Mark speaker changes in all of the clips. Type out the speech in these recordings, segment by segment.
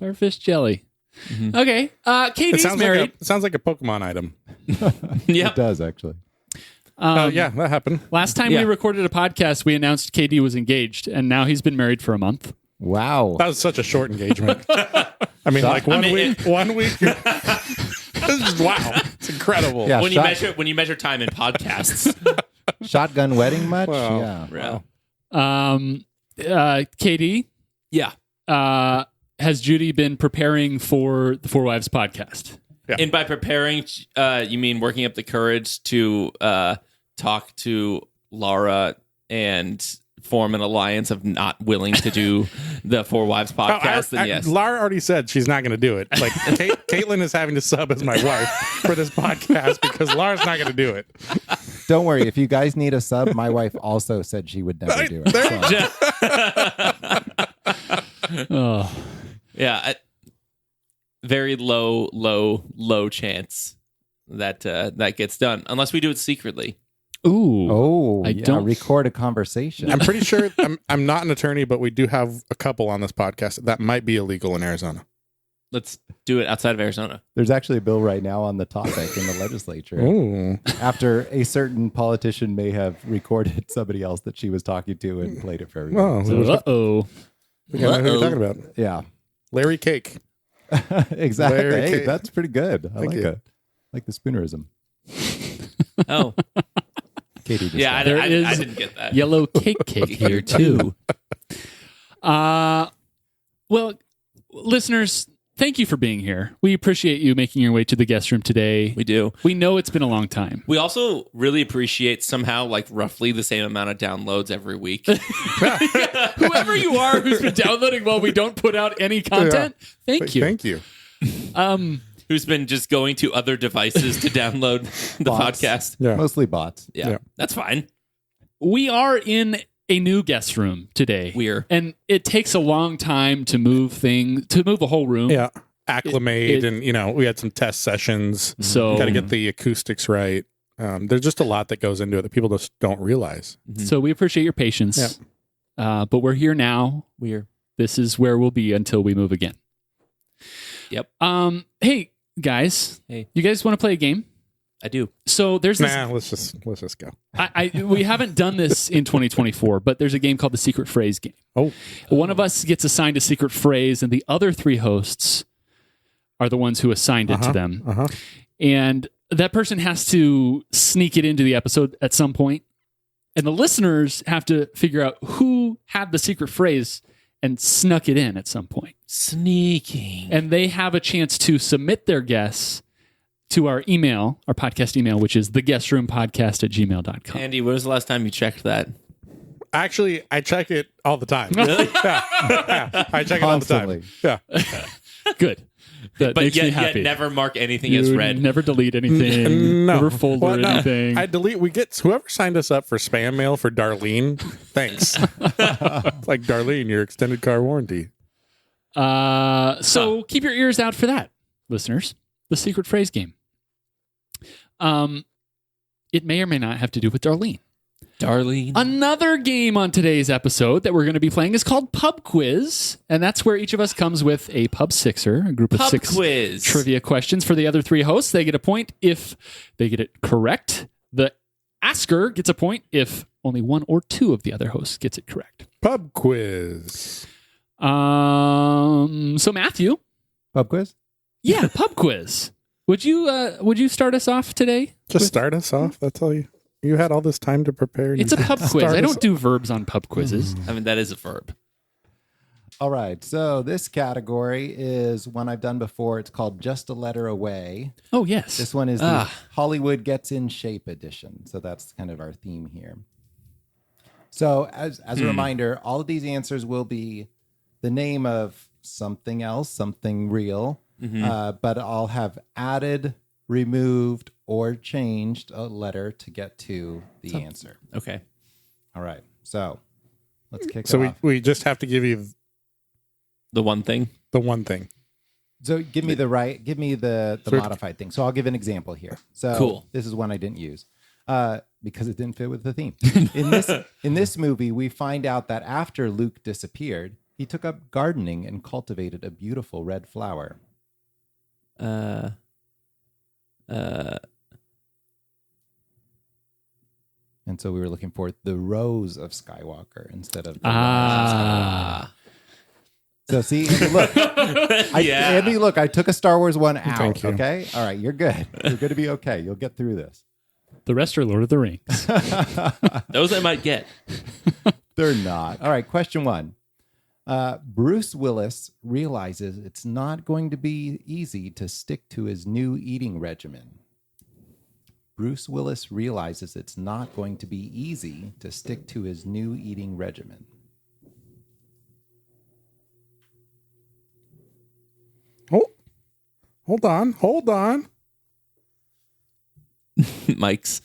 Speaker 1: Starfish jelly.
Speaker 2: Mm-hmm.
Speaker 1: Okay. Katie's married.
Speaker 3: It sounds like a Pokemon item.
Speaker 2: Yeah.
Speaker 4: It does, actually.
Speaker 3: Yeah, that happened.
Speaker 1: Last time we recorded a podcast, we announced KD was engaged, and now he's been married for a month.
Speaker 4: Wow.
Speaker 3: That was such a short engagement. I mean, like one week. Wow, it's incredible.
Speaker 4: Yeah,
Speaker 2: When you measure time in podcasts.
Speaker 4: Shotgun wedding much?
Speaker 3: Wow.
Speaker 4: Yeah.
Speaker 1: KD,
Speaker 2: Yeah.
Speaker 1: has Judy been preparing for the Four Wives podcast?
Speaker 3: Yeah.
Speaker 2: And by preparing, you mean working up the courage to talk to Laura and form an alliance of not willing to do the Four Wives podcast? Then yes.
Speaker 3: Laura already said she's not going to do it. Like, Caitlin is having to sub as my wife for this podcast because Laura's not going to do it.
Speaker 4: Don't worry. If you guys need a sub, my wife also said she would never do it. So.
Speaker 2: Yeah. Very low chance that that gets done unless we do it secretly.
Speaker 1: Ooh.
Speaker 4: Oh,
Speaker 1: I don't
Speaker 4: record a conversation.
Speaker 3: I'm pretty sure I'm not an attorney, but we do have a couple on this podcast that might be illegal in Arizona.
Speaker 2: Let's do it outside of Arizona.
Speaker 4: There's actually a bill right now on the topic in the legislature.
Speaker 3: Ooh.
Speaker 4: After a certain politician may have recorded somebody else that she was talking to and played it for everyone.
Speaker 1: Uh-oh.
Speaker 3: We know who you're talking about.
Speaker 4: Yeah.
Speaker 3: Larry Cake.
Speaker 4: Exactly.
Speaker 3: Larry
Speaker 4: Hey,
Speaker 3: Cake.
Speaker 4: that's pretty good. I
Speaker 3: Thank
Speaker 4: like
Speaker 3: you.
Speaker 4: it. Like the spoonerism.
Speaker 2: Oh.
Speaker 4: Katie just
Speaker 2: Yeah,
Speaker 4: got it.
Speaker 2: I didn't get that.
Speaker 1: Yellow cake here too. Well, listeners, thank you for being here. We appreciate you making your way to the guest room today.
Speaker 2: We do.
Speaker 1: We know it's been a long time.
Speaker 2: We also really appreciate somehow like roughly the same amount of downloads every week.
Speaker 1: Whoever you are who's been downloading while we don't put out any content, thank you.
Speaker 3: Thank you.
Speaker 2: Who's been just going to other devices to download the
Speaker 4: Bots.
Speaker 2: podcast.
Speaker 3: Yeah.
Speaker 4: Mostly bots.
Speaker 2: Yeah, that's fine.
Speaker 1: We are in a new guest room today. And it takes a long time to move a whole room.
Speaker 3: Yeah. Acclimate and, we had some test sessions.
Speaker 1: So
Speaker 3: got to get the acoustics right. There's just a lot that goes into it that people just don't realize.
Speaker 1: So we appreciate your patience. But we're here now. This is where we'll be until we move again.
Speaker 2: Yep.
Speaker 1: Hey guys.
Speaker 2: Hey.
Speaker 1: You guys want to play a game?
Speaker 2: I do.
Speaker 1: So there's this.
Speaker 3: Let's just go.
Speaker 1: We haven't done this in 2024, but there's a game called the Secret Phrase game.
Speaker 3: Oh.
Speaker 1: One of us gets assigned a secret phrase, and the other three hosts are the ones who assigned it to them. And that person has to sneak it into the episode at some point. And the listeners have to figure out who had the secret phrase and snuck it in at some point.
Speaker 2: Sneaking.
Speaker 1: And they have a chance to submit their guess to our email, our podcast email, which is theguestroompodcast@gmail.com.
Speaker 2: Andy, when was the last time you checked that?
Speaker 3: Actually, I check it all the time.
Speaker 2: Really?
Speaker 3: Yeah, I check it all the
Speaker 4: Constantly.
Speaker 3: time. Yeah.
Speaker 1: Good. That
Speaker 2: But
Speaker 1: makes me
Speaker 2: yet
Speaker 1: happy.
Speaker 2: never mark anything
Speaker 1: You
Speaker 2: as read.
Speaker 1: never delete anything.
Speaker 3: No.
Speaker 1: Never folder
Speaker 3: Well, no.
Speaker 1: anything.
Speaker 3: I delete. We get whoever signed us up for spam mail for Darlene. Thanks. It's like Darlene, your extended car warranty.
Speaker 1: So keep your ears out for that, listeners. The secret phrase game. It may or may not have to do with Darlene. Another game on today's episode that we're going to be playing is called Pub Quiz, and that's where each of us comes with a Pub Sixer, a group of
Speaker 2: Pub
Speaker 1: 6
Speaker 2: quiz.
Speaker 1: trivia questions for the other 3 hosts. They get a point if they get it correct. The asker gets a point if only 1 or 2 of the other hosts gets it correct.
Speaker 3: Pub quiz.
Speaker 1: So Matthew,
Speaker 4: Pub quiz?
Speaker 1: yeah, Pub Quiz. Would you start us off today?
Speaker 3: Just start us off. That's all you had all this time to prepare.
Speaker 1: It's a pub quiz. I don't do verbs on pub quizzes.
Speaker 2: I mean, that is a verb.
Speaker 4: All right. So this category is one I've done before. It's called Just a Letter Away.
Speaker 1: Oh, yes.
Speaker 4: This one is the Hollywood Gets in Shape edition. So that's kind of our theme here. So as a reminder, all of these answers will be the name of something else, something real, but I'll have added, removed, or changed a letter to get to the answer.
Speaker 2: Okay.
Speaker 4: All right. So let's kick it
Speaker 3: So
Speaker 4: off.
Speaker 3: we just have to give you
Speaker 2: The one thing.
Speaker 3: the one thing.
Speaker 4: So give me the modified thing. So I'll give an example here. So
Speaker 2: Cool.
Speaker 4: This is one I didn't use because it didn't fit with the theme. In this movie, we find out that after Luke disappeared, He took up gardening and cultivated a beautiful red flower.
Speaker 2: Uh,
Speaker 4: And so we were looking for the Rose of Skywalker instead of the Rise of Skywalker. So see, Andy, look. Andy, look, I took a Star Wars one out.
Speaker 3: Thank you.
Speaker 4: Okay? All right, you're good. You're going to be okay. You'll get through this.
Speaker 1: The rest are Lord of the Rings.
Speaker 2: those I might get.
Speaker 4: They're not. All right, question 1. Bruce Willis realizes it's not going to be easy to stick to his new eating regimen. Bruce Willis realizes it's not going to be easy to stick to his new eating regimen.
Speaker 3: Oh, hold on.
Speaker 2: Mike's.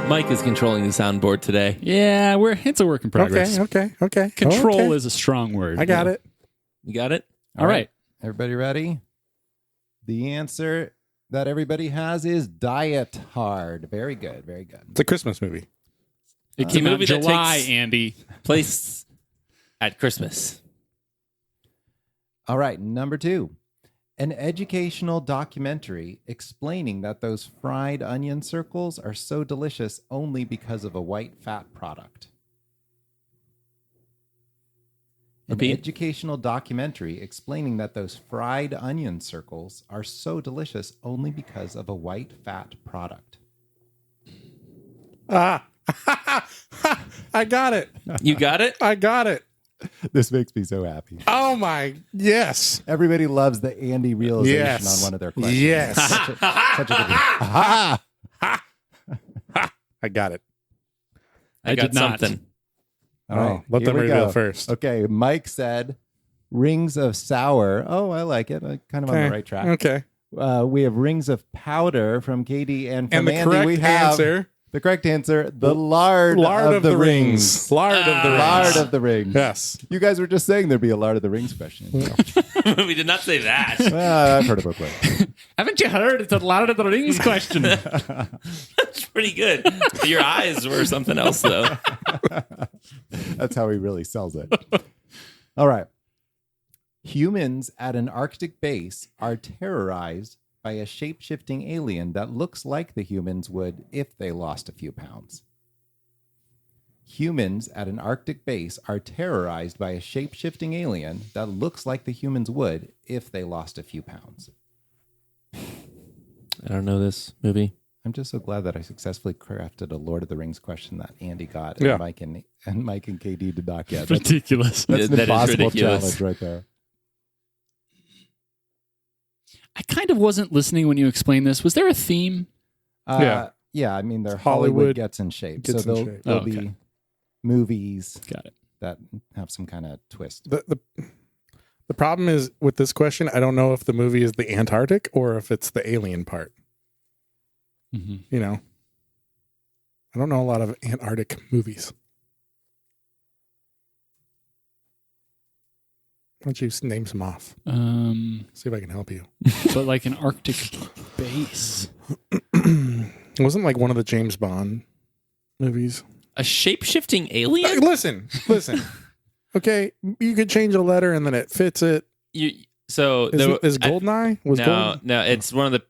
Speaker 2: Mike is controlling the soundboard today.
Speaker 1: Yeah, it's a work in progress.
Speaker 3: Okay.
Speaker 1: Control
Speaker 3: Okay.
Speaker 1: is a strong word.
Speaker 3: I got it.
Speaker 2: You got it?
Speaker 1: All right.
Speaker 4: Everybody ready? The answer that everybody has is Diet Hard. Very good. Very good.
Speaker 3: It's a Christmas movie.
Speaker 1: It came out in
Speaker 2: movie that
Speaker 1: July,
Speaker 2: takes-
Speaker 1: Andy.
Speaker 2: Place at Christmas.
Speaker 4: All right, number 2. An educational documentary explaining that those fried onion circles are so delicious only because of a white fat product. An
Speaker 2: Repeat.
Speaker 4: educational documentary explaining that those fried onion circles are so delicious only because of a white fat product.
Speaker 3: I got it.
Speaker 2: You got it?
Speaker 3: I got it.
Speaker 4: This makes me so happy.
Speaker 3: Oh my, yes.
Speaker 4: Everybody loves the Andy realization
Speaker 3: Yes.
Speaker 4: on one of their questions.
Speaker 3: Yes.
Speaker 4: Such a good Aha!
Speaker 3: I got it.
Speaker 2: I got
Speaker 1: did not.
Speaker 2: something.
Speaker 4: All right,
Speaker 3: let
Speaker 4: here
Speaker 3: them
Speaker 4: we
Speaker 3: reveal
Speaker 4: go.
Speaker 3: first.
Speaker 4: Okay, Mike said rings of sour. Oh, I like it. Kind of on the right track.
Speaker 3: Okay.
Speaker 4: We have rings of powder from Katie, and from
Speaker 3: And the
Speaker 4: Andy
Speaker 3: correct
Speaker 4: we have
Speaker 3: answer,
Speaker 4: the correct answer, the lard
Speaker 3: of the rings. Lard of the rings.
Speaker 4: Lard of the rings.
Speaker 3: Yes.
Speaker 4: You guys were just saying there'd be a lard of the rings question.
Speaker 2: We did not say that.
Speaker 4: I've heard it both ways.
Speaker 1: Haven't you heard? It's a Lord of the Rings question.
Speaker 2: That's pretty good. Your eyes were something else, though.
Speaker 4: That's how he really sells it. All right. Humans at an Arctic base are terrorized by a shape-shifting alien that looks like the humans would if they lost a few pounds. Humans at an Arctic base are terrorized by a shape-shifting alien that looks like the humans would if they lost a few pounds.
Speaker 2: I don't know this movie.
Speaker 4: I'm just so glad that I successfully crafted a Lord of the Rings question that Andy got
Speaker 3: Yeah.
Speaker 4: and Mike and KD did not get.
Speaker 1: Ridiculous.
Speaker 4: That's an
Speaker 2: That is
Speaker 4: impossible
Speaker 2: ridiculous.
Speaker 4: challenge right there.
Speaker 1: I kind of wasn't listening when you explained this. Was there a theme?
Speaker 4: Yeah, I mean, they're
Speaker 3: Hollywood
Speaker 4: Hollywood gets in shape.
Speaker 3: gets
Speaker 4: so
Speaker 3: in
Speaker 4: there'll,
Speaker 3: shape.
Speaker 4: there'll
Speaker 1: Oh, okay.
Speaker 4: be movies
Speaker 1: Got it.
Speaker 4: that have some kind of twist.
Speaker 3: The problem is with this question, I don't know if the movie is the Antarctic or if it's the alien part.
Speaker 1: Mm-hmm.
Speaker 3: You know, I don't know a lot of Antarctic movies. Why don't you name some off? See if I can help you.
Speaker 1: But like an Arctic base.
Speaker 3: It wasn't like one of the James Bond movies.
Speaker 2: A shape-shifting alien?
Speaker 3: Listen. Okay, you could change a letter and then it fits it.
Speaker 2: So
Speaker 3: Is Goldeneye?
Speaker 2: no, it's one of the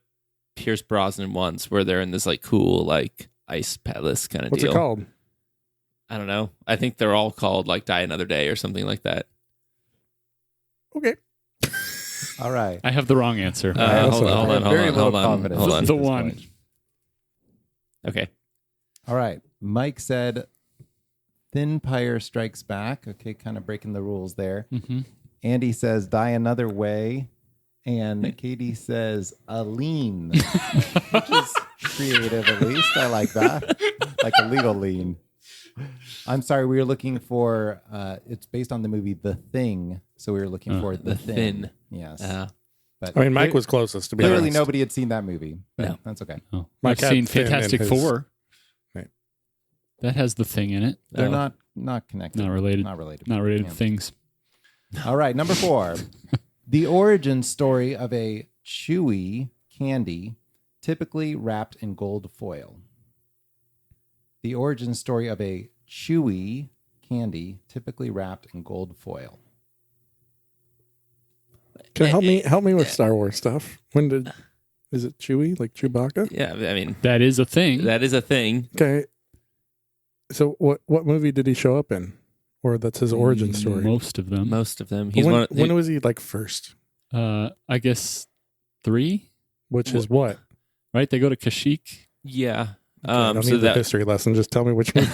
Speaker 2: Pierce Brosnan ones where they're in this like cool like ice palace kind of
Speaker 3: What's
Speaker 2: deal.
Speaker 3: it called?
Speaker 2: I don't know. I think they're all called like Die Another Day or something like that.
Speaker 3: Okay.
Speaker 4: All right.
Speaker 1: I have the wrong answer.
Speaker 2: Hold on.
Speaker 4: Very low confidence.
Speaker 2: Hold on.
Speaker 1: The
Speaker 4: at this
Speaker 1: one.
Speaker 4: point.
Speaker 2: Okay.
Speaker 4: All right. Mike said Thin Pyre Strikes Back. Okay, kind of breaking the rules there.
Speaker 1: Mm-hmm.
Speaker 4: Andy says Die Another Way. And Katie says Aline, which is creative at least. I like that. Like a legal lean. I'm sorry, we were looking for, it's based on the movie The Thing. So we were looking for The Thin. Yes. But
Speaker 3: I mean, Mike was closest, to be
Speaker 4: clearly
Speaker 3: honest.
Speaker 4: nobody had seen that movie. But
Speaker 2: No.
Speaker 4: that's okay.
Speaker 1: Oh,
Speaker 3: Mike
Speaker 1: I've
Speaker 3: had
Speaker 1: seen
Speaker 3: Finn in
Speaker 1: Fantastic
Speaker 3: his-
Speaker 1: Four.
Speaker 3: Right.
Speaker 1: That has the thing in it.
Speaker 4: They're
Speaker 2: Oh.
Speaker 4: not connected.
Speaker 1: Not related.
Speaker 4: Not related.
Speaker 1: Not related
Speaker 4: Yeah.
Speaker 1: things.
Speaker 4: All right, number 4. The origin story of a chewy candy typically wrapped in gold foil. The origin story of a chewy candy, typically wrapped in gold foil?
Speaker 3: Can help me with Star Wars stuff? Is it Chewie, like Chewbacca?
Speaker 2: Yeah, I mean,
Speaker 1: That is a thing.
Speaker 2: that is a thing.
Speaker 3: Okay. So what movie did he show up in? Or that's his origin story?
Speaker 1: Most of them.
Speaker 2: Most of them.
Speaker 3: When was he like first?
Speaker 1: I guess 3,
Speaker 3: Which is what?
Speaker 1: right? They go to Kashyyyk.
Speaker 2: Yeah.
Speaker 3: I don't
Speaker 2: So
Speaker 3: need the history lesson. Just tell me which one.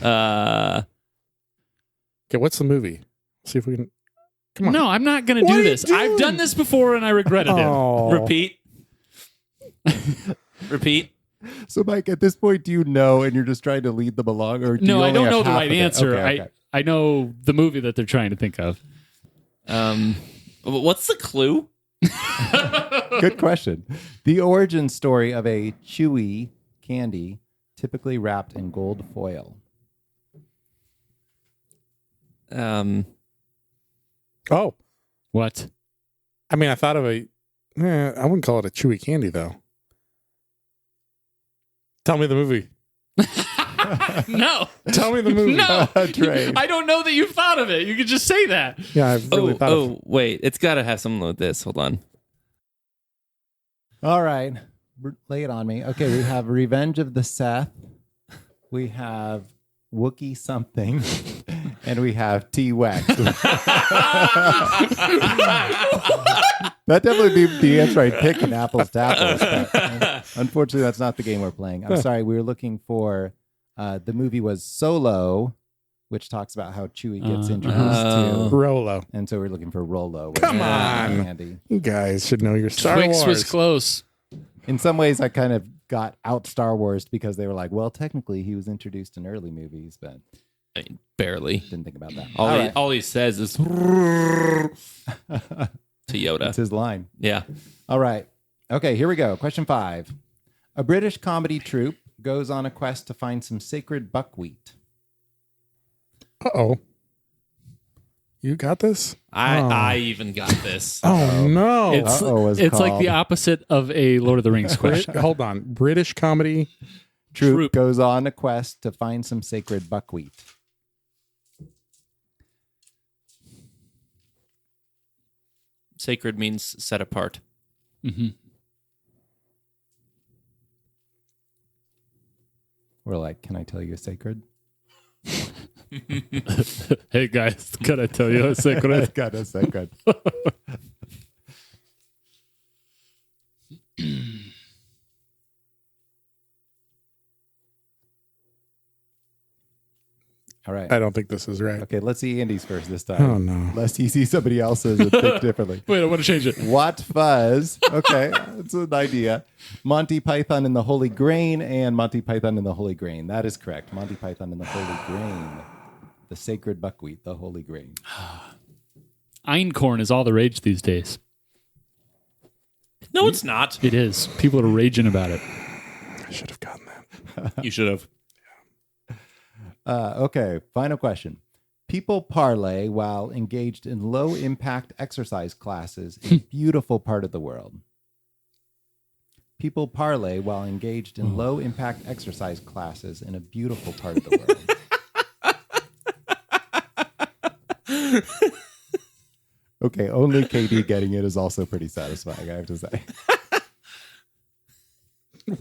Speaker 3: Okay, what's the movie? See if we can. Come on.
Speaker 1: No, I'm not going to
Speaker 3: What
Speaker 1: do
Speaker 3: are you
Speaker 1: this. I've
Speaker 3: doing?
Speaker 1: done this before and I regretted it.
Speaker 3: Oh.
Speaker 2: repeat. Repeat.
Speaker 4: So, Mike, at this point, do you know and you're just trying to lead them along? Or do
Speaker 1: No,
Speaker 4: you
Speaker 1: I
Speaker 4: only
Speaker 1: don't
Speaker 4: have
Speaker 1: know the
Speaker 4: half
Speaker 1: right
Speaker 4: of it?
Speaker 1: answer.
Speaker 4: Okay.
Speaker 1: I know the movie that they're trying to think of.
Speaker 2: What's the clue?
Speaker 4: Good question. The origin story of a chewy candy, typically wrapped in gold foil.
Speaker 3: Oh,
Speaker 1: What?
Speaker 3: I mean, I thought of I wouldn't call it a chewy candy though. Tell me the movie.
Speaker 1: No.
Speaker 3: Tell me the movie.
Speaker 1: No.
Speaker 4: Trey.
Speaker 1: I don't know that you've thought of it. You could just say that.
Speaker 3: Yeah, I've really thought of
Speaker 2: Wait. It's got to have something with this. Hold on.
Speaker 4: All right. Lay it on me. Okay, we have Revenge of the Sith. We have Wookiee something. And we have T-Wex. That'd definitely be the answer I'd pick in apples to apples. But, unfortunately, that's not the game we're playing. I'm sorry. We were looking for the movie was Solo, which talks about how Chewie gets introduced to.
Speaker 3: Rolo.
Speaker 4: And so we're looking for Rolo.
Speaker 3: Come on.
Speaker 4: Candy.
Speaker 3: You guys should know your Star
Speaker 1: Twix
Speaker 3: Wars.
Speaker 1: was close.
Speaker 4: In some ways, I kind of got out Star Wars because they were like, well, technically, he was introduced in early movies, but
Speaker 2: I mean, barely.
Speaker 4: didn't think about that.
Speaker 2: All he says is to Yoda.
Speaker 4: That's his line.
Speaker 2: Yeah.
Speaker 4: All right. Okay, here we go. Question 5. A British comedy troupe goes on a quest to find some sacred buckwheat.
Speaker 3: Uh-oh. You got this?
Speaker 2: I even got this.
Speaker 3: Oh, no.
Speaker 1: It's
Speaker 4: was
Speaker 1: it's like the
Speaker 4: called.
Speaker 1: opposite of a Lord of the Rings question.
Speaker 3: Hold on. British comedy.
Speaker 4: Troupe goes on a quest to find some sacred buckwheat.
Speaker 2: Sacred means set apart.
Speaker 1: Mm-hmm.
Speaker 4: We're like, can I tell you a sacred?
Speaker 1: Hey guys, can I tell you a secret?
Speaker 4: Got a sacred. All right.
Speaker 3: I don't think this is right.
Speaker 4: Okay, let's see Andy's first this time.
Speaker 3: Oh, no.
Speaker 4: Lest he see somebody else's and think differently.
Speaker 1: Wait, I want to change it.
Speaker 4: What fuzz? Okay, that's an idea. Monty Python and the Holy Grain and Monty Python and the Holy Grain. That is correct. Monty Python and the Holy Grain. The sacred buckwheat, the Holy Grain.
Speaker 1: Einkorn is all the rage these days.
Speaker 2: No, it's not.
Speaker 1: It is. People are raging about it.
Speaker 3: I should have gotten that.
Speaker 2: You should have.
Speaker 4: Okay, final question. People parlay while engaged in low-impact exercise classes in a beautiful part of the world. People parlay while engaged in low-impact exercise classes in a beautiful part of the world. Okay, only KD getting it is also pretty satisfying, I have to say.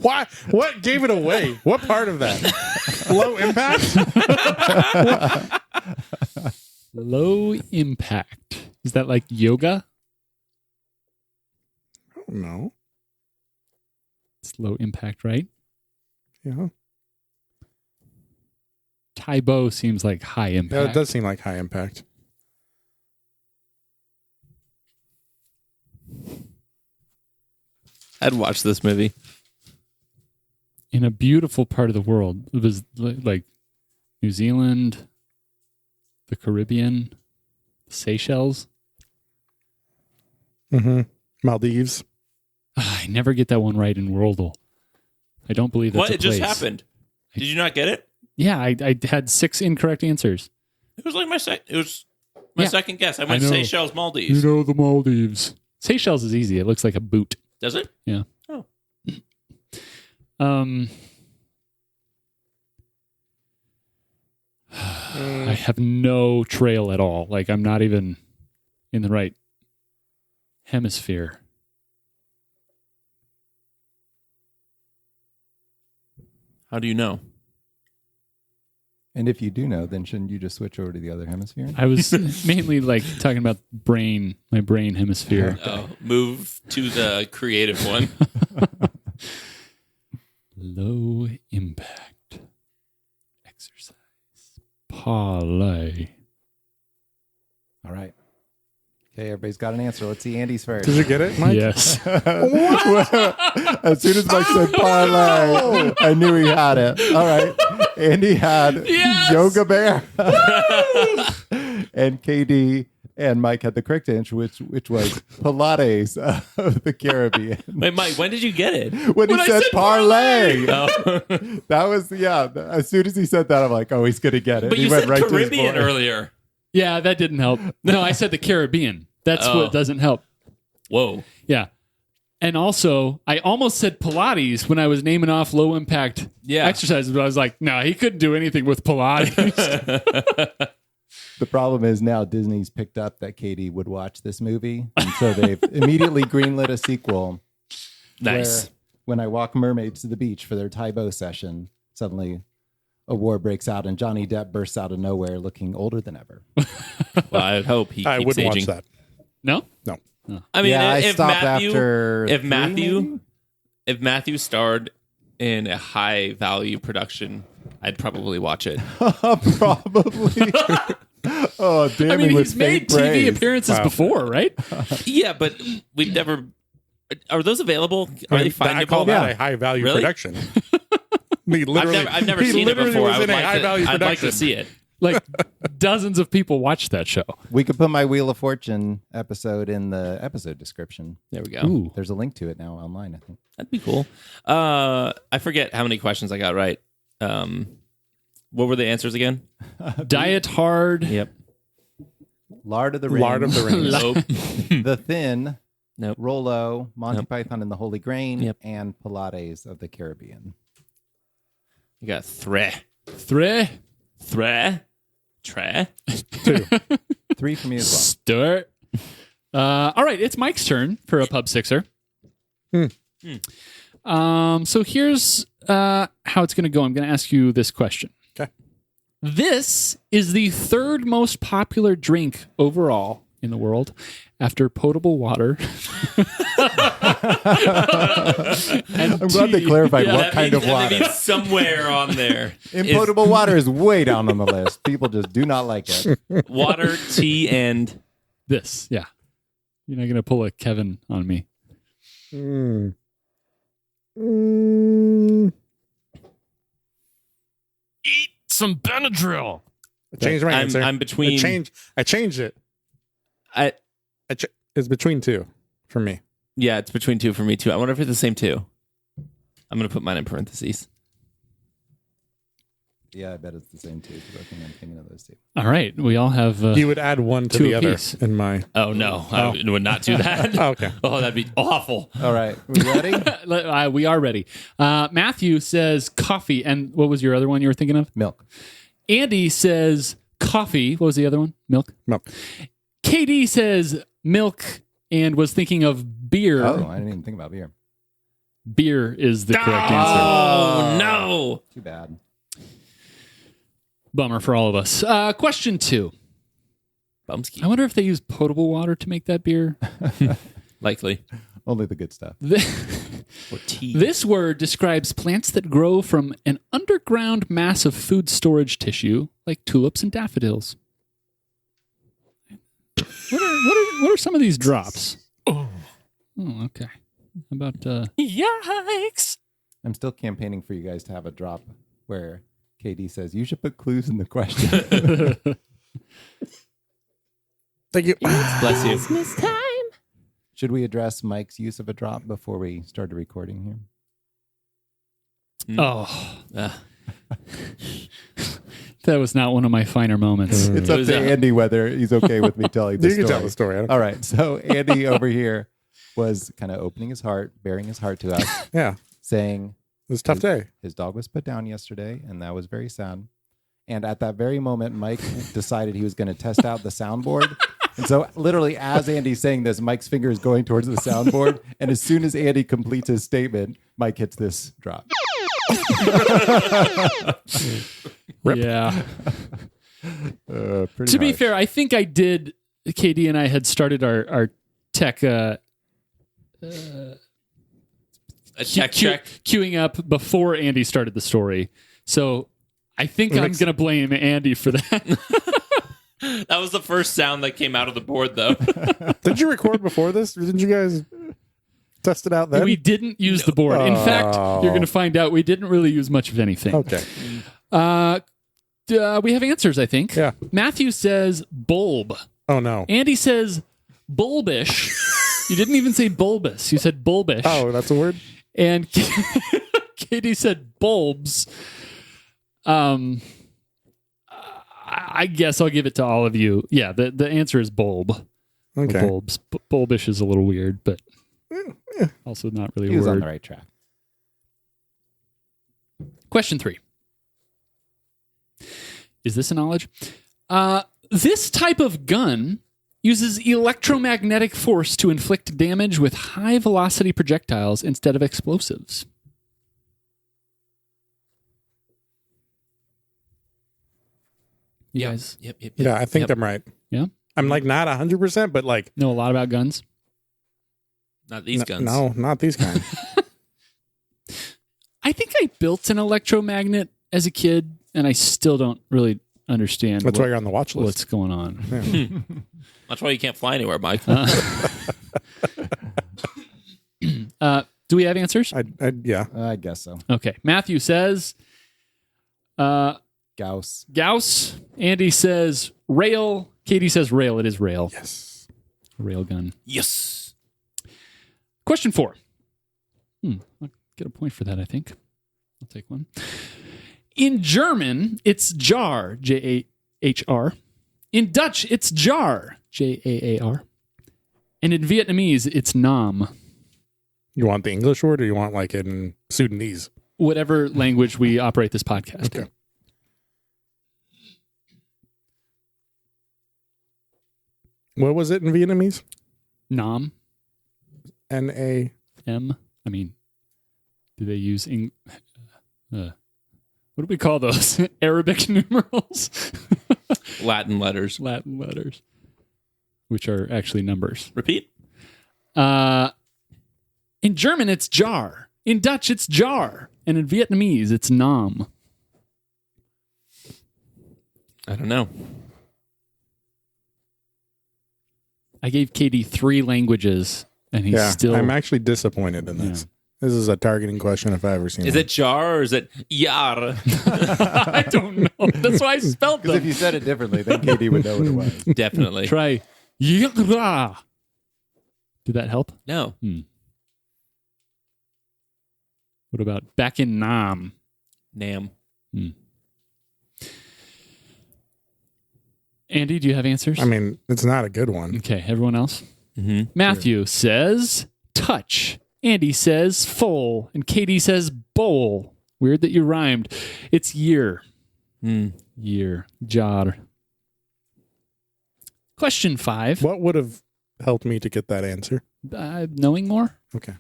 Speaker 3: Why? What gave it away? What part of that? Low impact?
Speaker 1: Low impact. Is that like yoga?
Speaker 3: I don't know.
Speaker 1: It's low impact, right?
Speaker 3: Yeah.
Speaker 1: Taibo seems like high impact.
Speaker 3: Yeah, it does seem like high impact.
Speaker 2: I'd watch this movie.
Speaker 1: In a beautiful part of the world. It was like New Zealand, the Caribbean, Seychelles.
Speaker 3: Mm-hmm. Maldives.
Speaker 1: I never get that one right in Worldle. I don't believe that's
Speaker 2: What?
Speaker 1: a
Speaker 2: It just
Speaker 1: place.
Speaker 2: happened. Did you not get it?
Speaker 1: Yeah, I had 6 incorrect answers.
Speaker 2: It was like my second guess. I went
Speaker 1: know.
Speaker 2: Seychelles, Maldives.
Speaker 1: You know the Maldives. Seychelles is easy. It looks like a boot.
Speaker 2: Does it?
Speaker 1: Yeah.
Speaker 2: Oh.
Speaker 1: I have no trail at all. Like, I'm not even in the right hemisphere.
Speaker 2: How do you know?
Speaker 4: And if you do know, then shouldn't you just switch over to the other hemisphere?
Speaker 1: I was mainly like talking about my brain hemisphere.
Speaker 2: Oh, move to the creative one.
Speaker 1: Low impact exercise. Parlay.
Speaker 4: All right. Okay, everybody's got an answer. Let's see Andy's first.
Speaker 3: Did you get it, Mike?
Speaker 1: Yes.
Speaker 4: As soon as Mike said parlay, I knew he had it. All right. Andy had Yoga Bear. And KD and Mike had the correct answer, which was Pilates of the Caribbean.
Speaker 2: Wait, Mike, when did you get it?
Speaker 4: When he said parlay.
Speaker 2: Oh.
Speaker 4: That was, as soon as he said that, I'm like, oh, he's going to get it.
Speaker 2: But
Speaker 4: He
Speaker 2: you
Speaker 4: went
Speaker 2: said
Speaker 4: right to his
Speaker 2: Caribbean
Speaker 4: board.
Speaker 2: earlier.
Speaker 1: Yeah, that didn't help. No, I said the Caribbean. That's what doesn't help.
Speaker 2: Whoa.
Speaker 1: Yeah. And also, I almost said Pilates when I was naming off low impact exercises, but I was like, no, he couldn't do anything with Pilates.
Speaker 4: The problem is now Disney's picked up that Katie would watch this movie. And so they've immediately greenlit a sequel.
Speaker 2: Nice.
Speaker 4: Where when I walk mermaids to the beach for their Taibo session, suddenly a war breaks out and Johnny Depp bursts out of nowhere looking older than ever.
Speaker 2: Well, I hope he
Speaker 3: I
Speaker 2: keeps
Speaker 3: wouldn't
Speaker 2: aging.
Speaker 3: watch that.
Speaker 1: No?
Speaker 3: No.
Speaker 2: I mean,
Speaker 4: I
Speaker 2: if
Speaker 4: stopped
Speaker 2: Matthew,
Speaker 4: after
Speaker 2: if
Speaker 4: three,
Speaker 2: Matthew,
Speaker 4: maybe?
Speaker 2: if Matthew starred in a high value production, I'd probably watch it.
Speaker 4: Probably. Oh, damn!
Speaker 1: I mean,
Speaker 4: with
Speaker 1: he's made
Speaker 4: fake
Speaker 1: TV
Speaker 4: praise.
Speaker 1: appearances before, right?
Speaker 2: Yeah, but we've never. Are those available? Are they
Speaker 3: I call
Speaker 2: findable?
Speaker 3: that a high value
Speaker 2: Really?
Speaker 3: production.
Speaker 2: I've never
Speaker 3: he
Speaker 2: seen it
Speaker 3: literally
Speaker 2: before.
Speaker 3: was
Speaker 2: I would
Speaker 3: in a
Speaker 2: like
Speaker 3: high value
Speaker 2: to, I'd like
Speaker 3: production.
Speaker 2: to see it.
Speaker 1: Like, dozens of people watch that show.
Speaker 4: We could put my Wheel of Fortune episode in the episode description.
Speaker 2: There we go.
Speaker 1: Ooh.
Speaker 4: There's a link to it now online, I think.
Speaker 2: That'd be cool. I forget how many questions I got right. What were the answers again?
Speaker 1: Diet hard.
Speaker 2: Yep.
Speaker 4: Lard of the Rings.
Speaker 3: Lard of the Rings.
Speaker 2: Nope.
Speaker 4: The Thin.
Speaker 2: Nope.
Speaker 4: Rolo, Monty
Speaker 2: Nope.
Speaker 4: Python and the Holy Grain,
Speaker 2: Yep.
Speaker 4: and Pilates of the Caribbean.
Speaker 2: You got Thre.
Speaker 1: Thre.
Speaker 2: Tre.
Speaker 4: 3 for me as well.
Speaker 1: Start. All right, it's Mike's turn for a pub sixer. So here's how it's going to go. I'm going to ask you this question.
Speaker 3: Okay.
Speaker 1: This is the third most popular drink overall in the world after potable water.
Speaker 4: I'm glad they clarified what kind of
Speaker 2: That
Speaker 4: water.
Speaker 2: means somewhere on there. is
Speaker 4: Potable water is way down on the list. People just do not like it.
Speaker 2: water, tea, and
Speaker 1: This, yeah. You're not going to pull a Kevin on me. Eat some Benadryl.
Speaker 3: I changed my answer.
Speaker 2: I'm between.
Speaker 3: I changed it. It's between two for me.
Speaker 2: Yeah, it's between two for me too. I wonder if it's the same two. I'm going to put mine in parentheses.
Speaker 4: Yeah, I bet it's the same too, because I think I'm thinking of those two.
Speaker 1: All right. We all have...
Speaker 3: You would add one to
Speaker 1: two
Speaker 3: the other
Speaker 1: apiece.
Speaker 3: in my.
Speaker 2: Oh no, I would not do that.
Speaker 3: Oh, okay.
Speaker 2: Oh, that'd be awful.
Speaker 4: All right, we ready?
Speaker 1: we are ready. Matthew says coffee. And what was your other one you were thinking of?
Speaker 4: Milk.
Speaker 1: Andy says coffee. What was the other one? Milk.
Speaker 3: Milk.
Speaker 1: KD says milk and was thinking of beer.
Speaker 4: Oh, I didn't even think about beer.
Speaker 1: Beer is the correct answer.
Speaker 2: Oh no.
Speaker 4: Too bad.
Speaker 1: Bummer for all of us. Question 2.
Speaker 2: Bumsky.
Speaker 1: I wonder if they use potable water to make that beer.
Speaker 2: Likely.
Speaker 4: Only the good stuff.
Speaker 2: Or tea.
Speaker 1: This word describes plants that grow from an underground mass of food storage tissue, like tulips and daffodils. What are some of these drops? Oh, okay. How about
Speaker 2: Yikes.
Speaker 4: I'm still campaigning for you guys to have a drop where KD says, you should put clues in the question.
Speaker 3: Thank you.
Speaker 2: Bless you.
Speaker 5: Christmas time.
Speaker 4: Should we address Mike's use of a drop before we started recording here?
Speaker 1: Oh,
Speaker 2: Uh,
Speaker 1: that was not one of my finer moments.
Speaker 4: It's
Speaker 2: It
Speaker 4: up
Speaker 2: was
Speaker 4: to
Speaker 2: a-
Speaker 4: Andy whether he's okay with me telling the
Speaker 3: You
Speaker 4: story.
Speaker 3: can tell the story.
Speaker 4: All right. So Andy over here was kind of opening his heart, bearing his heart to us,
Speaker 3: Yeah.
Speaker 4: saying
Speaker 3: It was a tough day.
Speaker 4: his dog was put down yesterday, and that was very sad. And at that very moment, Mike decided he was going to test out the soundboard. And so literally as Andy's saying this, Mike's finger is going towards the soundboard. And as soon as Andy completes his statement, Mike hits this drop.
Speaker 1: Yeah. To be fair, I think I did. KD and I had started our tech
Speaker 2: check.
Speaker 1: queuing up before Andy started the story. So I think I'm going to blame Andy for that.
Speaker 2: That was the first sound that came out of the board, though.
Speaker 3: Did you record before this? Or didn't you guys test it out then?
Speaker 1: We didn't use the board. In fact, you're going to find out we didn't really use much of anything.
Speaker 3: Okay.
Speaker 1: We have answers, I think.
Speaker 3: Yeah.
Speaker 1: Matthew says bulb.
Speaker 3: Oh, no.
Speaker 1: Andy says bulbish. You didn't even say bulbous. You said bulbish.
Speaker 3: Oh, that's a word?
Speaker 1: And Katie said bulbs. I guess I'll give it to all of you. Yeah, the answer is bulb.
Speaker 3: Okay.
Speaker 1: Bulbs. Bulbish is a little weird, but also not really a
Speaker 4: He was
Speaker 1: word.
Speaker 4: on the right track.
Speaker 1: Question 3. Is this a knowledge? This type of gun uses electromagnetic force to inflict damage with high-velocity projectiles instead of explosives. You guys
Speaker 2: Yep.
Speaker 3: Yeah, I think I'm right.
Speaker 1: Yeah?
Speaker 3: I'm like not 100%, but like,
Speaker 1: know a lot about guns?
Speaker 2: Not these guns.
Speaker 3: no, not these kinds.
Speaker 1: I think I built an electromagnet as a kid, and I still don't really understand
Speaker 3: That's why you're on the watch list.
Speaker 1: what's going on.
Speaker 2: That's why you can't fly anywhere, Mike.
Speaker 1: Do we have answers?
Speaker 3: Yeah.
Speaker 4: I guess so.
Speaker 1: Okay. Matthew says
Speaker 4: Gauss.
Speaker 1: Gauss. Andy says rail. Katie says rail. It is rail.
Speaker 3: Yes.
Speaker 1: Rail gun.
Speaker 2: Yes.
Speaker 1: Question 4. I'll get a point for that, I think. I'll take one. In German, it's jar, J-A-H-R. In Dutch, it's jar, J-A-A-R. And in Vietnamese, it's nam.
Speaker 3: You want the English word or you want like in Sudanese?
Speaker 1: Whatever language we operate this podcast in.
Speaker 3: Okay. What was it in Vietnamese?
Speaker 1: Nam.
Speaker 3: N-A...
Speaker 1: M. I mean, do they use what do we call those? Arabic numerals?
Speaker 2: Latin letters.
Speaker 1: Latin letters, which are actually numbers.
Speaker 2: Repeat.
Speaker 1: In German, it's jar. In Dutch, it's jar. And in Vietnamese, it's nam.
Speaker 2: I don't know.
Speaker 1: I gave Katie 3 languages, and he's still...
Speaker 3: I'm actually disappointed in this.
Speaker 1: Yeah.
Speaker 3: This is a targeting question if I've ever seen
Speaker 2: Is
Speaker 3: one.
Speaker 2: it jar or is it yar?
Speaker 1: I don't know. That's why I spelled
Speaker 4: Because if
Speaker 1: them.
Speaker 4: you said it differently, then Katie would know what it was.
Speaker 2: Definitely.
Speaker 1: Try yara. Did that help?
Speaker 2: No.
Speaker 1: What about back in nam?
Speaker 2: Nam.
Speaker 1: Andy, do you have answers?
Speaker 3: I mean, it's not a good one.
Speaker 1: Okay, everyone else?
Speaker 2: Mm-hmm.
Speaker 1: Matthew says touch. Andy says full. And Katie says bowl. Weird that you rhymed. It's year. Year. Jar. Question 5.
Speaker 3: What would have helped me to get that answer?
Speaker 1: Knowing more?
Speaker 3: Okay.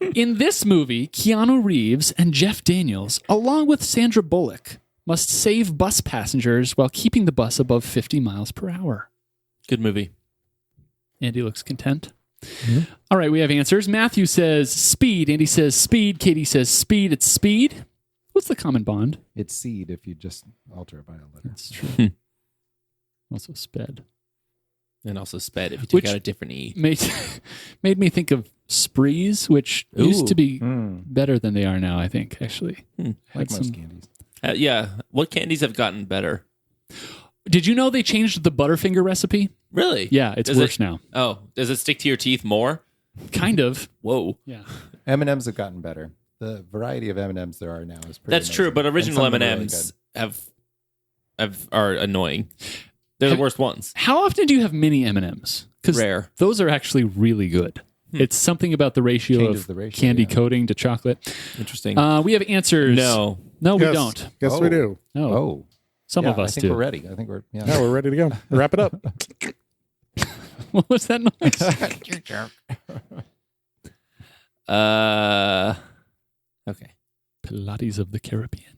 Speaker 1: In this movie, Keanu Reeves and Jeff Daniels, along with Sandra Bullock, must save bus passengers while keeping the bus above 50 miles per hour.
Speaker 2: Good movie.
Speaker 1: Andy looks content. All right, we have answers. Matthew says speed. Andy says speed. Katie says speed. It's speed. What's the common bond?
Speaker 4: It's seed if you just alter it by a letter.
Speaker 1: That's true. Also sped.
Speaker 2: And also sped if you
Speaker 1: Which
Speaker 2: took out a different E.
Speaker 1: Made me think of sprees, which used to be better than they are now, I think, actually.
Speaker 4: Like most candies.
Speaker 2: Yeah. What candies have gotten better?
Speaker 1: Did you know they changed the Butterfinger recipe?
Speaker 2: Really?
Speaker 1: Yeah, it's worse now.
Speaker 2: Oh, does it stick to your teeth more?
Speaker 1: Kind of.
Speaker 2: Whoa.
Speaker 1: Yeah.
Speaker 4: M&Ms have gotten better. The variety of M&Ms there are now is pretty
Speaker 2: That's true,
Speaker 4: amazing.
Speaker 2: but
Speaker 4: And
Speaker 2: original
Speaker 4: some of them are
Speaker 2: M&Ms
Speaker 4: really
Speaker 2: are annoying. They're the worst ones.
Speaker 1: How often do you have mini M&Ms? Because
Speaker 2: Rare.
Speaker 1: those are actually really good. It's something about the ratio
Speaker 4: Changes
Speaker 1: of
Speaker 4: the ratio,
Speaker 1: candy
Speaker 4: yeah.
Speaker 1: coating to chocolate.
Speaker 2: Interesting.
Speaker 1: We have answers.
Speaker 2: No.
Speaker 1: we
Speaker 3: Yes.
Speaker 1: don't.
Speaker 3: Yes, we do.
Speaker 1: No,
Speaker 4: Oh,
Speaker 1: some
Speaker 4: yeah,
Speaker 1: of us
Speaker 4: I think
Speaker 1: do.
Speaker 4: we're ready. I think we're
Speaker 3: Yeah, we're ready to go. Wrap it up.
Speaker 1: What was that noise?
Speaker 2: Okay.
Speaker 1: Pilates of the Caribbean.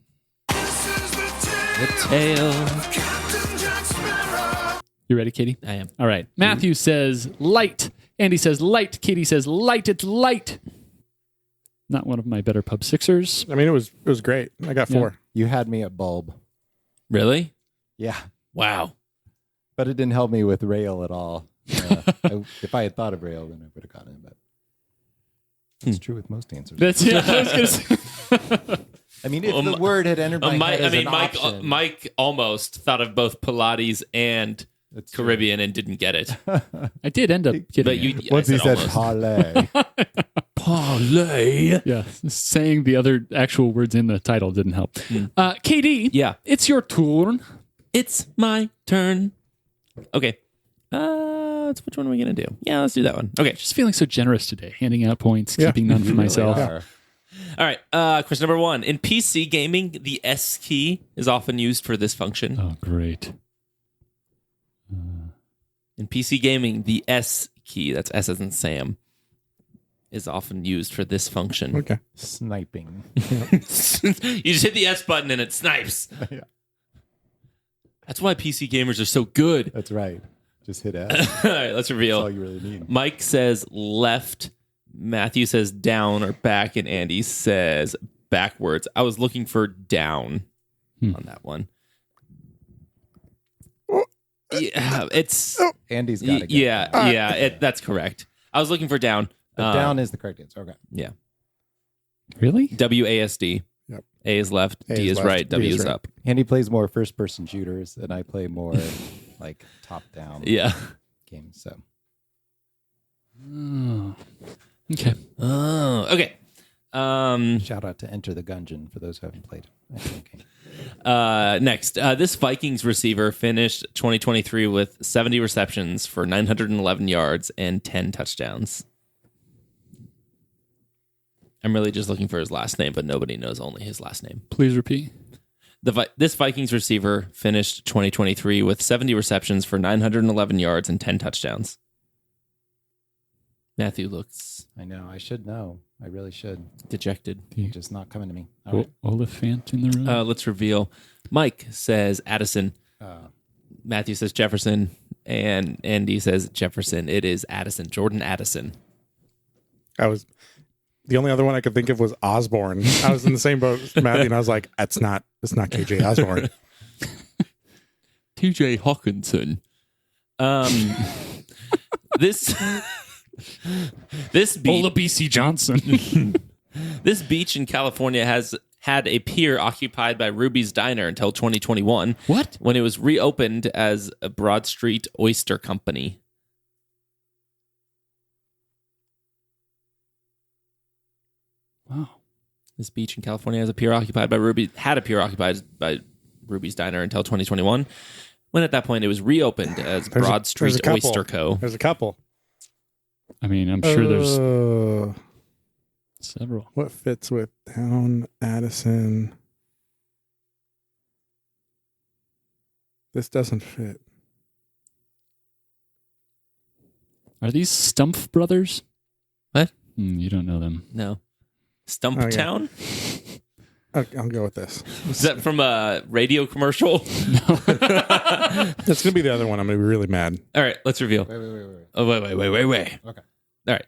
Speaker 2: The tail.
Speaker 1: You ready, Katie?
Speaker 2: I am.
Speaker 1: All right. Matthew says light. Andy says light. Katie says light. It's light. Not one of my better pub sixers.
Speaker 3: I mean, it was great. I got 4.
Speaker 4: You had me at bulb.
Speaker 2: Really?
Speaker 4: Yeah,
Speaker 2: Wow.
Speaker 4: but it didn't help me with rail at all. If I had thought of rail, then I would have gotten it. But it's true with most answers.
Speaker 1: That's I was gonna say.
Speaker 4: I mean, if the word had entered my head as an
Speaker 2: Mike.
Speaker 4: option,
Speaker 2: Mike almost thought of both Pilates and
Speaker 4: That's true.
Speaker 2: Caribbean and didn't get it.
Speaker 1: I did end up getting
Speaker 2: But
Speaker 1: it.
Speaker 2: you.
Speaker 4: Once
Speaker 2: I
Speaker 4: he said
Speaker 2: almost.
Speaker 4: parlay,
Speaker 2: parlay.
Speaker 1: Yeah, saying the other actual words in the title didn't help. KD,
Speaker 2: Yeah.
Speaker 1: it's your turn.
Speaker 2: It's my turn. Okay. Which one are we gonna do? Yeah, let's do that one. Okay.
Speaker 1: Just feeling so generous today, handing out points, keeping none for myself.
Speaker 4: are.
Speaker 2: All right. Question number 1. In PC gaming, the S key is often used for this function.
Speaker 1: Oh, great.
Speaker 2: In PC gaming, the S key, that's S as in Sam, is often used for this function.
Speaker 3: Okay.
Speaker 4: Sniping.
Speaker 2: You just hit the S button and it snipes.
Speaker 4: Yeah.
Speaker 2: That's why PC gamers are so good.
Speaker 4: That's right. Just hit S.
Speaker 2: All right, let's
Speaker 4: That's
Speaker 2: reveal.
Speaker 4: all you really need.
Speaker 2: Mike says left, Matthew says down or back, and Andy says backwards. I was looking for down on that one. Yeah, it's
Speaker 4: Andy's got it.
Speaker 2: that's correct. I was looking for down.
Speaker 4: But down is the correct answer. Okay.
Speaker 2: Yeah.
Speaker 1: Really?
Speaker 2: WASD.
Speaker 3: Yep.
Speaker 2: A is left,
Speaker 3: A
Speaker 2: D
Speaker 3: is
Speaker 2: is
Speaker 3: left,
Speaker 2: right,
Speaker 3: D
Speaker 2: W
Speaker 3: is
Speaker 2: is
Speaker 3: right.
Speaker 2: up.
Speaker 4: Andy plays more first-person shooters, and I play more like top-down
Speaker 2: Yeah.
Speaker 4: games. So
Speaker 1: Oh. Okay.
Speaker 2: Oh, okay.
Speaker 4: shout out to Enter the Gungeon for those who haven't played. Okay.
Speaker 2: Next, this Vikings receiver finished 2023 with 70 receptions for 911 yards and 10 touchdowns. I'm really just looking for his last name, but nobody knows only his last name.
Speaker 1: Please repeat.
Speaker 2: This Vikings receiver finished 2023 with 70 receptions for 911 yards and 10 touchdowns. Matthew looks
Speaker 4: I know. I should know. I really should.
Speaker 2: dejected.
Speaker 4: It's just not coming to me. All right.
Speaker 1: Oliphant in the room.
Speaker 2: Let's reveal. Mike says Addison. Matthew says Jefferson. And Andy says Jefferson. It is Addison. Jordan Addison.
Speaker 3: The only other one I could think of was Osborne. I was in the same boat as Matthew, and I was like, it's not KJ Osborne.
Speaker 2: TJ Hawkinson. This beach,
Speaker 1: Ola BC Johnson.
Speaker 2: this beach in California has had a pier occupied by Ruby's Diner until 2021.
Speaker 1: What?
Speaker 2: When it was reopened as a Broad Street Oyster Company.
Speaker 1: Wow.
Speaker 2: This beach in California had a pier occupied by Ruby's Diner until 2021. When at that point it was reopened as Broad Street Oyster Co.
Speaker 3: There's a couple.
Speaker 1: I mean, I'm sure there's several.
Speaker 3: What fits with Down Addison? This doesn't fit.
Speaker 1: Are these Stumpf brothers?
Speaker 2: What?
Speaker 1: You don't know them.
Speaker 2: No. Stumptown?
Speaker 3: I'll go with this.
Speaker 2: Is that from a radio commercial?
Speaker 3: That's going to be the other one. I'm going to be really mad.
Speaker 2: All right, let's reveal.
Speaker 4: Wait.
Speaker 2: Oh, wait.
Speaker 4: Okay.
Speaker 2: All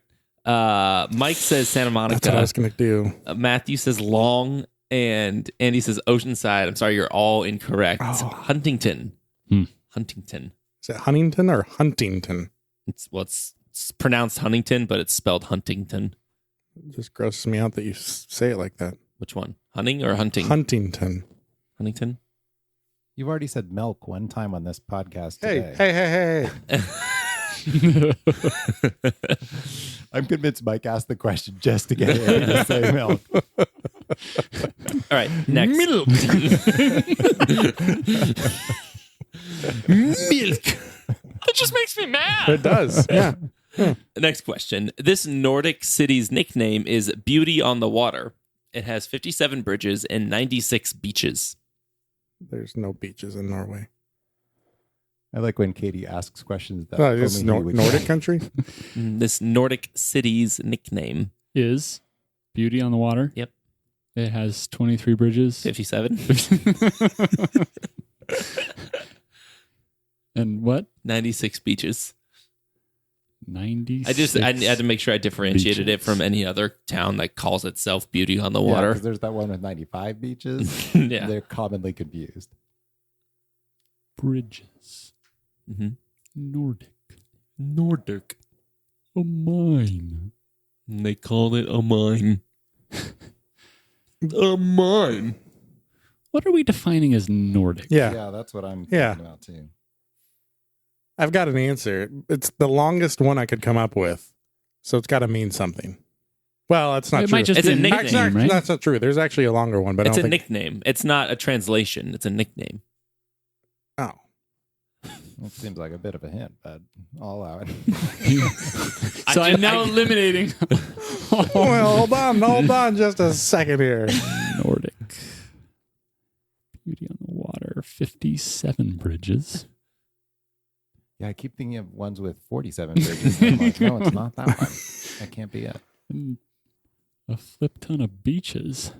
Speaker 2: right. Mike says Santa Monica.
Speaker 3: That's what I was going to do.
Speaker 2: Matthew says Long, and Andy says Oceanside. I'm sorry, you're all incorrect. It's Huntington. Huntington.
Speaker 3: Is it Huntington or Huntington?
Speaker 2: It's pronounced Huntington, but it's spelled Huntington.
Speaker 3: It just grosses me out that you say it like that.
Speaker 2: Which one? Hunting or hunting?
Speaker 3: Huntington.
Speaker 2: Huntington?
Speaker 4: You've already said milk one time on this podcast today.
Speaker 3: Hey.
Speaker 4: I'm convinced Mike asked the question just to get Andy to say milk.
Speaker 2: All right, next.
Speaker 1: Milk. Milk. That just makes me mad.
Speaker 3: It does. Yeah.
Speaker 2: Next question. This Nordic city's nickname is Beauty on the Water. It has 57 bridges and 96 beaches.
Speaker 3: There's no beaches in Norway.
Speaker 4: I like when Katie asks questions that
Speaker 3: It's
Speaker 4: only he would
Speaker 3: Nordic
Speaker 4: know.
Speaker 3: country.
Speaker 2: This Nordic city's nickname.
Speaker 1: Is Beauty on the Water.
Speaker 2: Yep.
Speaker 1: It has 23 bridges.
Speaker 2: 57.
Speaker 1: And what?
Speaker 2: 96 beaches.
Speaker 1: 96.
Speaker 2: I had to make sure I differentiated it
Speaker 1: beaches.
Speaker 2: from any other town that calls itself Beauty on the
Speaker 4: Yeah,
Speaker 2: Water.
Speaker 4: 'cause there's that one with 95 beaches.
Speaker 2: Yeah.
Speaker 4: They're commonly confused.
Speaker 1: Bridges.
Speaker 2: Mhm.
Speaker 1: Nordic.
Speaker 2: Nordic.
Speaker 1: A mine.
Speaker 2: They call it a mine. A mine.
Speaker 1: What are we defining as Nordic?
Speaker 3: Yeah.
Speaker 4: Yeah, that's what I'm
Speaker 3: Yeah.
Speaker 4: thinking about too.
Speaker 3: I've got an answer. It's the longest one I could come up with. So it's got to mean something. Well, that's not
Speaker 1: It
Speaker 3: true.
Speaker 1: might just
Speaker 2: It's
Speaker 1: be
Speaker 2: a
Speaker 1: a
Speaker 2: nickname,
Speaker 1: nickname, right?
Speaker 3: That's not true. There's actually a longer one, but
Speaker 2: It's
Speaker 3: I
Speaker 2: a
Speaker 3: don't think.
Speaker 2: nickname. It's not a translation. It's a nickname.
Speaker 3: Oh.
Speaker 4: It seems like a bit of a hint, but I'll allow it.
Speaker 1: So I'm now eliminating
Speaker 3: Well, hold on just a second here.
Speaker 1: Nordic. Beauty on the Water. 57 bridges.
Speaker 4: Yeah, I keep thinking of ones with 47 bridges. And I'm like, no, it's not that one. That can't be it.
Speaker 1: And a flip ton of beaches.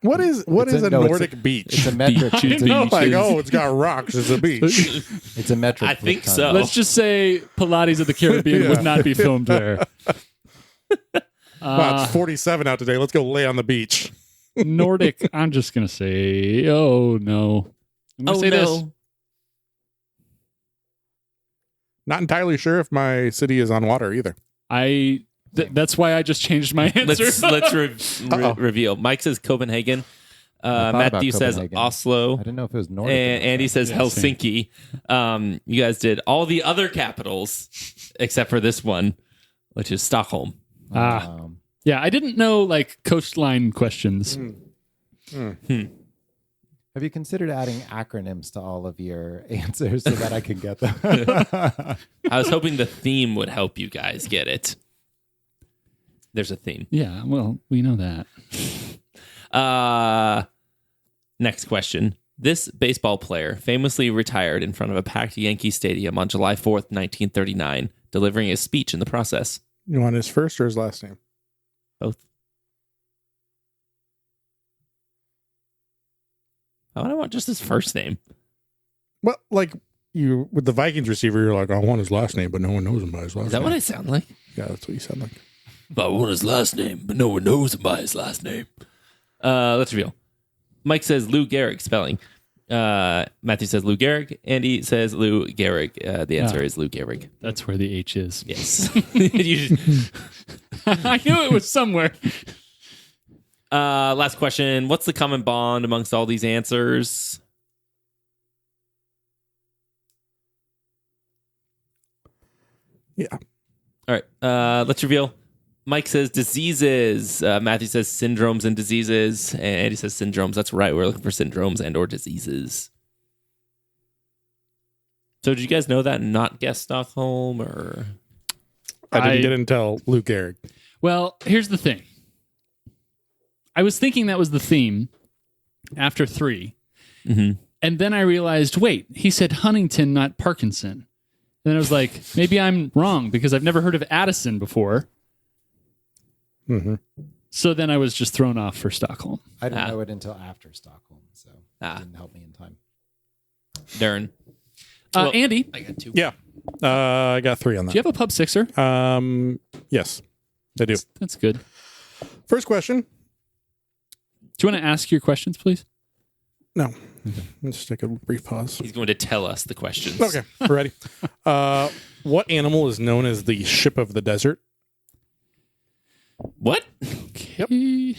Speaker 3: What is
Speaker 4: It's
Speaker 3: a
Speaker 4: it's
Speaker 3: Nordic beach?
Speaker 4: It's a metric.
Speaker 1: Beaches.
Speaker 4: It's a,
Speaker 3: Like,
Speaker 1: beaches.
Speaker 3: oh, it's got rocks. It's a beach.
Speaker 4: it's a metric.
Speaker 2: I think
Speaker 4: ton.
Speaker 2: so.
Speaker 1: Let's just say Pilates of the Caribbean would not be filmed there.
Speaker 3: Wow, it's 47 out today. Let's go lay on the beach.
Speaker 1: Nordic, I'm just going to say, oh no. I'm going to say this.
Speaker 3: Not entirely sure if my city is on water either.
Speaker 1: That's why I just changed my answer.
Speaker 2: Let's reveal. Mike says Copenhagen.
Speaker 4: thought
Speaker 2: Matthew
Speaker 4: about
Speaker 2: says
Speaker 4: Copenhagen.
Speaker 2: Oslo.
Speaker 4: I didn't know if it was Nordic.
Speaker 2: And Andy says
Speaker 1: Yeah,
Speaker 2: Helsinki. You guys did all the other capitals except for this one, which is Stockholm.
Speaker 1: Yeah, I didn't know like coastline questions.
Speaker 4: Have you considered adding acronyms to all of your answers so that I can get them?
Speaker 2: I was hoping the theme would help you guys get it. There's a theme.
Speaker 1: Yeah, well, we know that.
Speaker 2: Next question. This baseball player famously retired in front of a packed Yankee Stadium on July 4th, 1939, delivering a speech in the process.
Speaker 3: You want his first or his last name?
Speaker 2: Both. I don't want just his first name.
Speaker 3: Well, like you with the Vikings receiver, you're like, I want his last name, but no one knows him by his last
Speaker 2: Is that
Speaker 3: name.
Speaker 2: what I sound like?
Speaker 3: Yeah, that's what you sound like.
Speaker 2: I want his last name, but no one knows him by his last name. Let's reveal. Mike says Lou Gehrig spelling. Matthew says Lou Gehrig. Andy says Lou Gehrig. The answer is Lou Gehrig.
Speaker 1: That's where the H is.
Speaker 2: Yes. You-
Speaker 1: I knew it was somewhere.
Speaker 2: last question. What's the common bond amongst all these answers?
Speaker 3: Yeah.
Speaker 2: All right. Let's reveal. Mike says diseases. Matthew says syndromes and diseases. And Andy says syndromes. That's right. We're looking for syndromes and or diseases. So did you guys know that and not guess Stockholm or?
Speaker 3: I didn't
Speaker 1: I-
Speaker 3: get it until Luke Gehrig.
Speaker 1: Well, here's the thing. I was thinking that was the theme after 3.
Speaker 2: Mm-hmm.
Speaker 1: And then I realized, wait, he said Huntington, not Parkinson. And then I was like, maybe I'm wrong because I've never heard of Addison before.
Speaker 3: Mm-hmm.
Speaker 1: So then I was just thrown off for Stockholm.
Speaker 4: I didn't know it until after Stockholm, so it didn't help me in time.
Speaker 2: Darren. Well,
Speaker 1: Andy,
Speaker 2: I got 2.
Speaker 3: Yeah. I got 3 on
Speaker 1: do you
Speaker 3: that.
Speaker 1: have a pub sixer?
Speaker 3: Yes, I do.
Speaker 1: That's good.
Speaker 3: First question.
Speaker 1: Do you want to ask your questions, please?
Speaker 3: No. Let's take a brief pause.
Speaker 2: He's going to tell us the questions.
Speaker 3: Okay, we're ready. What animal is known as the ship of the desert?
Speaker 2: What?
Speaker 1: Okay.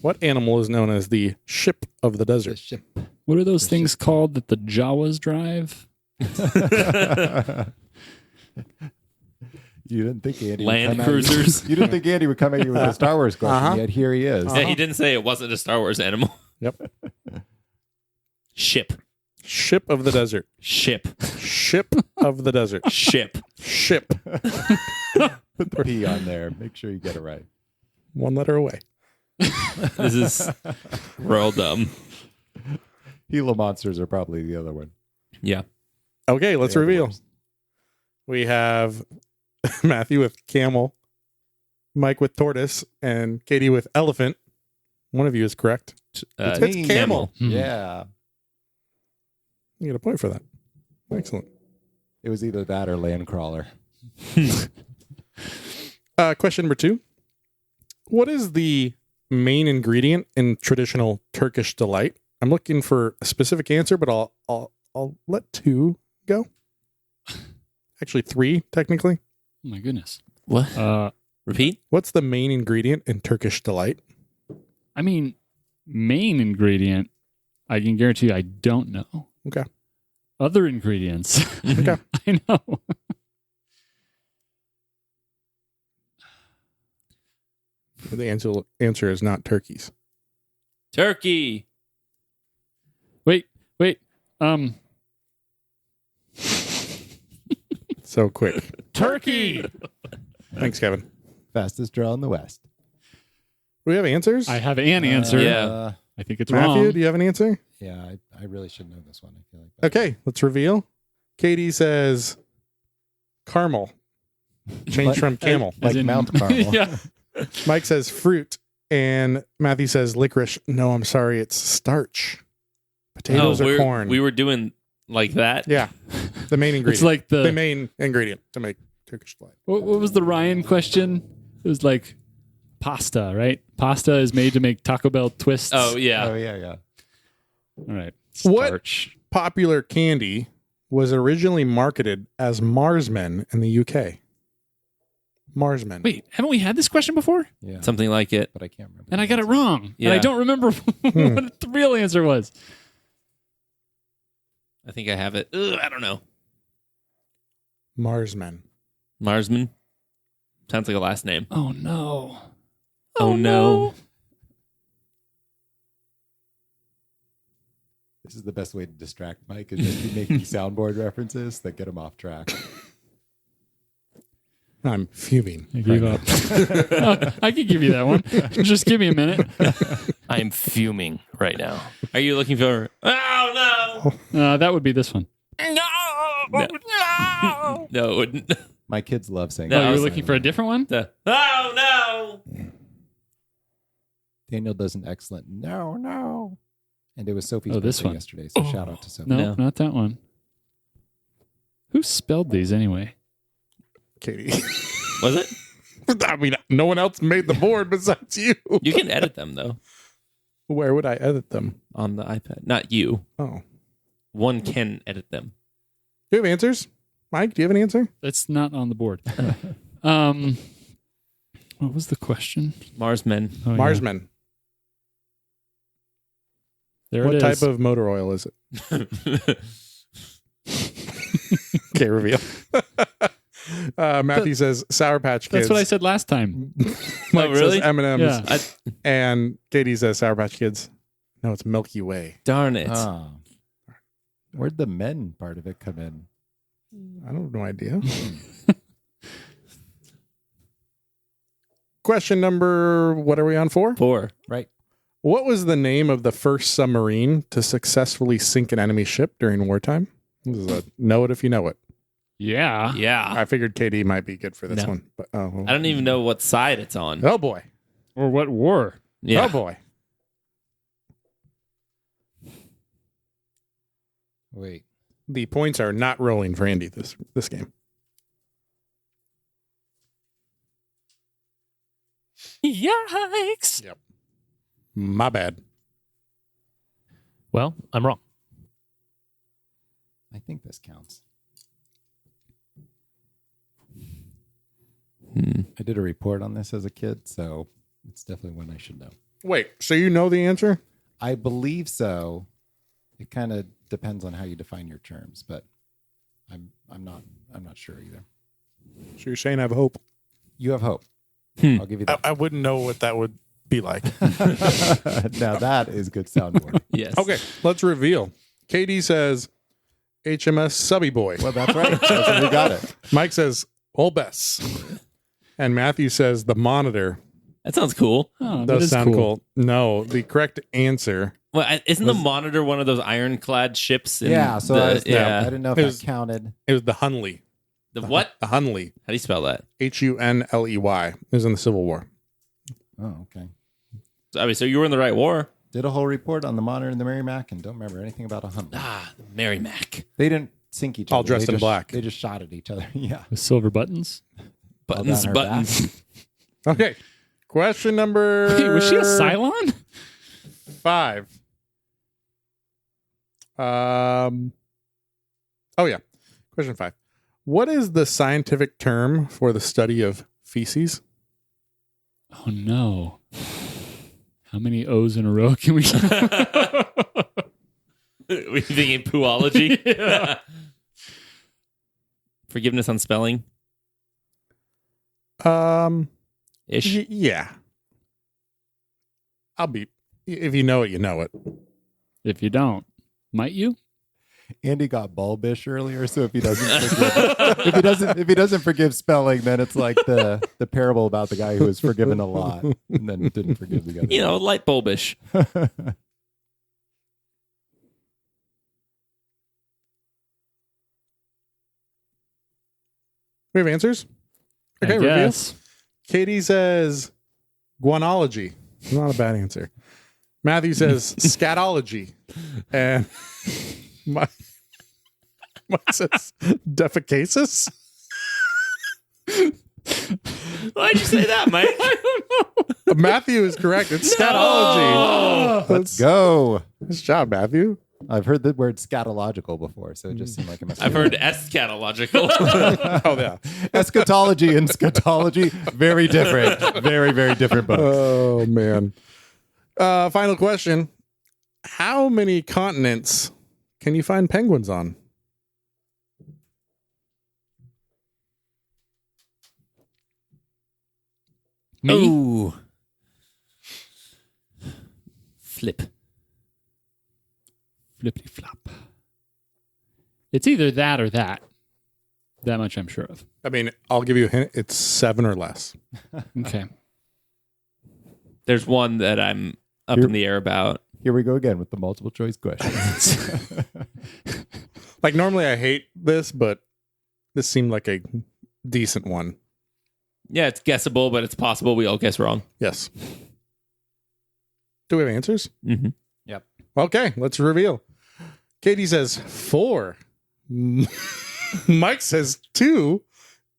Speaker 3: What animal is known as the ship of the
Speaker 4: The
Speaker 3: desert?
Speaker 4: ship.
Speaker 1: What are those things called that the Jawas drive?
Speaker 4: You didn't think Andy
Speaker 2: Land
Speaker 4: would come
Speaker 2: cruisers.
Speaker 4: At you didn't think Andy would come at you with a Star Wars question, yet here he is.
Speaker 2: Yeah, he didn't say it wasn't a Star Wars animal.
Speaker 3: Yep.
Speaker 2: Ship.
Speaker 3: Ship of the desert.
Speaker 2: Ship.
Speaker 3: Ship of the desert.
Speaker 2: Ship.
Speaker 3: Ship.
Speaker 4: Put the P on there. Make sure you get it right.
Speaker 3: One letter away.
Speaker 2: This is real dumb.
Speaker 4: Gila monsters are probably the other one.
Speaker 2: Yeah.
Speaker 3: Okay, let's
Speaker 4: They are the
Speaker 3: reveal.
Speaker 4: worst.
Speaker 3: We have Matthew with camel, Mike with tortoise, and Katie with elephant. One of you is correct. It's
Speaker 4: Me.
Speaker 3: camel.
Speaker 1: Hmm.
Speaker 4: Yeah.
Speaker 3: You get a point for that. Excellent.
Speaker 4: It was either that or land crawler.
Speaker 3: Question number 2. What is the main ingredient in traditional Turkish delight? I'm looking for a specific answer, but I'll let 2 go. Actually, 3 technically.
Speaker 1: Oh my goodness.
Speaker 2: What? Repeat?
Speaker 3: What's the main ingredient in Turkish delight?
Speaker 1: I mean, main ingredient, I can guarantee you I don't know.
Speaker 3: Okay.
Speaker 1: Other ingredients,
Speaker 3: Okay.
Speaker 1: I know.
Speaker 3: The answer is not turkeys.
Speaker 2: Turkey.
Speaker 1: Wait.
Speaker 3: So quick.
Speaker 1: Turkey.
Speaker 3: Thanks, Kevin.
Speaker 4: Fastest draw in the West.
Speaker 3: Do we have answers?
Speaker 1: I have an answer.
Speaker 2: Yeah.
Speaker 1: I think it's
Speaker 3: Matthew,
Speaker 1: wrong.
Speaker 3: do you have an answer?
Speaker 4: Yeah, I really should know this one. I feel like that.
Speaker 3: Okay, let's reveal. Katie says caramel. Changed from camel.
Speaker 1: As
Speaker 4: Like
Speaker 1: in-
Speaker 4: Mount Carmel.
Speaker 1: Yeah.
Speaker 3: Mike says fruit. And Matthew says licorice. No, I'm sorry. It's starch. Potatoes or corn.
Speaker 2: We were doing like that.
Speaker 3: Yeah. The main ingredient.
Speaker 1: It's like
Speaker 3: the main ingredient to make Turkish delight.
Speaker 1: what was the Ryan question? It was like pasta, right? Pasta is made to make Taco Bell twists.
Speaker 2: Oh, yeah.
Speaker 4: Oh, yeah.
Speaker 1: All right.
Speaker 3: What?
Speaker 1: Starch.
Speaker 3: Popular candy was originally marketed as Marsmen in the UK. Marsmen.
Speaker 1: Wait, haven't we had this question before?
Speaker 4: Yeah.
Speaker 2: Something like it.
Speaker 4: But I can't remember.
Speaker 1: And I got it wrong. And I
Speaker 2: Yeah.
Speaker 1: don't remember what the real answer was.
Speaker 2: I think I have it. Ugh, I don't know.
Speaker 3: Marsmen.
Speaker 2: Marsman. Sounds like a last name.
Speaker 1: Oh no.
Speaker 2: Oh, no.
Speaker 4: This is the best way to distract Mike, is just keep making soundboard references that get him off track.
Speaker 3: I'm fuming.
Speaker 1: I gave up. Oh, I could give you that one. Just give me a minute.
Speaker 5: I'm fuming right now.
Speaker 2: Are you looking for... Oh,
Speaker 1: That would be this one.
Speaker 2: no. No, it wouldn't.
Speaker 4: My kids love saying
Speaker 2: No,
Speaker 1: Oh,
Speaker 2: I
Speaker 1: you
Speaker 2: was
Speaker 1: were looking for a different one?
Speaker 2: Oh, no.
Speaker 4: Daniel does an excellent no. And it was Sophie's
Speaker 1: Oh, this
Speaker 4: birthday
Speaker 1: one.
Speaker 4: yesterday, so shout out to Sophie.
Speaker 1: No,
Speaker 2: No.
Speaker 1: not that one. Who spelled these anyway?
Speaker 3: Katie.
Speaker 2: Was it?
Speaker 3: I mean, no one else made the board besides you.
Speaker 2: You can edit them, though,
Speaker 3: Where would I edit them?
Speaker 2: on the iPad. Not you.
Speaker 3: Oh.
Speaker 2: One can edit them.
Speaker 3: Do you have answers? Mike, do you have an answer?
Speaker 1: That's not on the board. What was the question?
Speaker 2: Marsmen.
Speaker 1: Oh, yeah.
Speaker 3: Marsmen.
Speaker 1: There
Speaker 3: What
Speaker 1: it
Speaker 3: type
Speaker 1: is.
Speaker 3: of motor oil is it? Okay, reveal. Matthew says Sour Patch Kids.
Speaker 1: That's what I said last time.
Speaker 3: Mike
Speaker 2: Oh, really?
Speaker 3: says M&M's.
Speaker 1: Yeah.
Speaker 3: And Katie says Sour Patch Kids. No, it's Milky Way.
Speaker 2: Darn it.
Speaker 4: Oh. Where'd the men part of it come in?
Speaker 3: I don't have no idea. Question number, what are we on for?
Speaker 2: 4.
Speaker 4: Right.
Speaker 3: What was the name of the first submarine to successfully sink an enemy ship during wartime? This is a know it if you know it.
Speaker 1: Yeah.
Speaker 2: Yeah.
Speaker 3: I figured Katie might be good for this
Speaker 2: No.
Speaker 3: one. But, oh, well.
Speaker 2: I don't even know what side it's on.
Speaker 3: Oh boy.
Speaker 1: Or what war?
Speaker 2: Yeah.
Speaker 3: Oh boy.
Speaker 4: Wait.
Speaker 3: The points are not rolling for Andy this game.
Speaker 5: Yikes.
Speaker 3: Yep. My bad.
Speaker 5: Well, I'm wrong.
Speaker 4: I think this counts. I did a report on this as a kid, so it's definitely one I should know.
Speaker 3: Wait, so you know the answer?
Speaker 4: I believe so. It kind of depends on how you define your terms, but I'm not sure either.
Speaker 3: So you're saying I have hope?
Speaker 4: You have hope. I'll give you that.
Speaker 3: I wouldn't know what that would be like.
Speaker 4: Now that is good soundboard.
Speaker 2: Yes.
Speaker 3: Okay, let's reveal. KD says HMS Subby Boy.
Speaker 4: Well, that's right. That's when we got it.
Speaker 3: Mike says Olbess. And Matthew says the Monitor.
Speaker 2: That sounds cool.
Speaker 1: Oh, that
Speaker 3: Does
Speaker 1: is
Speaker 3: sound cool. No, the correct answer.
Speaker 2: Well, isn't the Monitor one of those ironclad ships?
Speaker 4: Yeah, so I didn't know if
Speaker 3: It was-
Speaker 4: that counted.
Speaker 3: It was the Hunley.
Speaker 2: The what?
Speaker 3: The Hunley.
Speaker 2: How do you spell that?
Speaker 3: Hunley. It was in the Civil War.
Speaker 4: Oh, okay.
Speaker 2: I mean, so you were in the right war.
Speaker 4: Did a whole report on the Monitor and the Merrimack and don't remember anything about a hunt.
Speaker 2: Ah, the Merrimack.
Speaker 4: They didn't sink each other.
Speaker 3: All dressed
Speaker 4: They
Speaker 3: in
Speaker 4: just-
Speaker 3: black.
Speaker 4: They just shot at each other. Yeah.
Speaker 1: With silver buttons.
Speaker 2: Buttons,
Speaker 4: down her
Speaker 2: buttons.
Speaker 3: Okay. Question number
Speaker 1: Hey, was she a Cylon?
Speaker 3: 5. Oh yeah. Question 5. What is the scientific term for the study of feces?
Speaker 1: Oh no. How many O's in a row can we
Speaker 2: Were you thinking poology?
Speaker 1: Yeah.
Speaker 2: Forgiveness on spelling? Ish.
Speaker 3: Yeah. If you know it, you know it.
Speaker 1: If you don't, might you?
Speaker 4: Andy got bulbish earlier, so if he doesn't if he doesn't forgive spelling, then it's like the parable about the guy who was forgiven a lot and then didn't forgive the other.
Speaker 2: You know, light bulbish.
Speaker 3: We have answers? Okay,
Speaker 1: I
Speaker 3: reveal.
Speaker 1: guess.
Speaker 3: Katie says guanology. Not a bad answer. Matthew says scatology. And Mike says defecasis.
Speaker 2: Why'd you say that, Mike?
Speaker 3: Matthew is correct. It's scatology.
Speaker 4: Let's go.
Speaker 3: Nice job, Matthew.
Speaker 4: I've heard the word scatological before, so it just seemed like it must be
Speaker 2: I've heard eschatological.
Speaker 3: Oh, yeah.
Speaker 4: eschatology and scatology, very different. Very, very different books.
Speaker 3: Oh, man. Final question. How many continents can you find penguins on?
Speaker 1: Me?
Speaker 2: Ooh. Flip.
Speaker 1: Flippity flop. It's either that or that. That much I'm sure of.
Speaker 3: I mean, I'll give you a hint. It's 7 or less.
Speaker 1: Okay.
Speaker 2: There's one that I'm up in the air about.
Speaker 4: Here we go again with the multiple choice questions.
Speaker 3: Like, normally I hate this, but this seemed like a decent one.
Speaker 2: Yeah, it's guessable, but it's possible we all guess wrong.
Speaker 3: Yes. Do we have answers?
Speaker 2: Mm-hmm.
Speaker 4: Yep.
Speaker 3: Okay, let's reveal. Katie says 4. Mike says 2.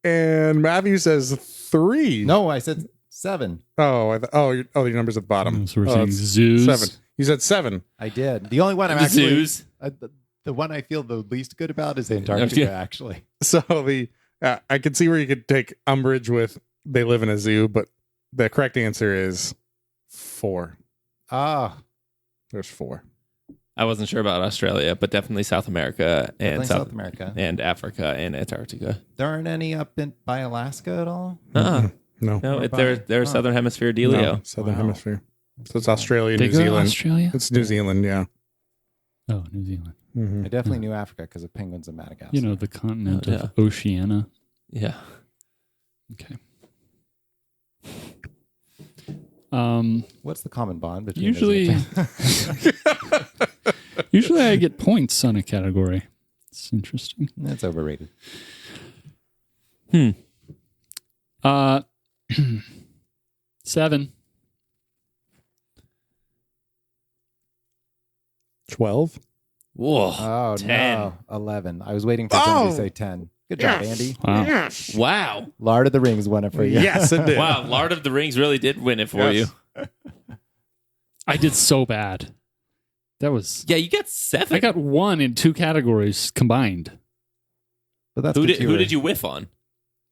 Speaker 3: And Matthew says 3.
Speaker 4: No, I said 7.
Speaker 3: Oh, your number's at the bottom.
Speaker 1: So we're
Speaker 3: Oh,
Speaker 1: saying
Speaker 3: it's
Speaker 1: zoos.
Speaker 3: 7. You said 7.
Speaker 4: I did. The only one I'm
Speaker 2: The
Speaker 4: actually
Speaker 2: zoos.
Speaker 4: The one I feel the least good about is Antarctica.
Speaker 2: Yeah.
Speaker 4: Actually,
Speaker 3: So I could see where you could take umbrage with they live in a zoo, but the correct answer is 4. There's 4.
Speaker 2: I wasn't sure about Australia, but definitely South America and
Speaker 4: definitely South America.
Speaker 2: and Africa and Antarctica.
Speaker 4: There aren't any up by Alaska at all.
Speaker 2: Uh-uh.
Speaker 3: No.
Speaker 2: No,
Speaker 4: What
Speaker 2: they're
Speaker 4: about-
Speaker 2: Southern Hemisphere
Speaker 3: No,
Speaker 2: dealio.
Speaker 3: Southern
Speaker 4: Wow.
Speaker 3: Hemisphere. So it's Australia,
Speaker 1: They
Speaker 3: New
Speaker 1: go to
Speaker 3: Zealand.
Speaker 1: Australia?
Speaker 3: It's New Zealand, yeah.
Speaker 1: Oh, New Zealand.
Speaker 3: Mm-hmm.
Speaker 4: I definitely knew Africa because of penguins in Madagascar.
Speaker 1: You know, the continent
Speaker 2: Oh,
Speaker 1: of Oceania.
Speaker 2: Yeah.
Speaker 1: Okay.
Speaker 4: What's the common bond between
Speaker 1: Usually,
Speaker 4: those?
Speaker 1: usually I get points on a category. It's interesting.
Speaker 4: That's overrated.
Speaker 1: 7.
Speaker 3: 12.
Speaker 2: Whoa.
Speaker 4: Oh
Speaker 2: 10.
Speaker 4: no, 11. I was waiting for somebody to say 10. Good job, Andy.
Speaker 1: Wow.
Speaker 2: Wow.
Speaker 4: Lord of the Rings won it for you.
Speaker 3: Yes, it did.
Speaker 2: Wow. Lord of the Rings really did win it for
Speaker 3: Yes.
Speaker 2: you.
Speaker 1: I did so bad. That was.
Speaker 2: Yeah, you got 7.
Speaker 1: I got 1 in 2 categories combined.
Speaker 4: But that's
Speaker 2: who
Speaker 4: good
Speaker 2: did you whiff on?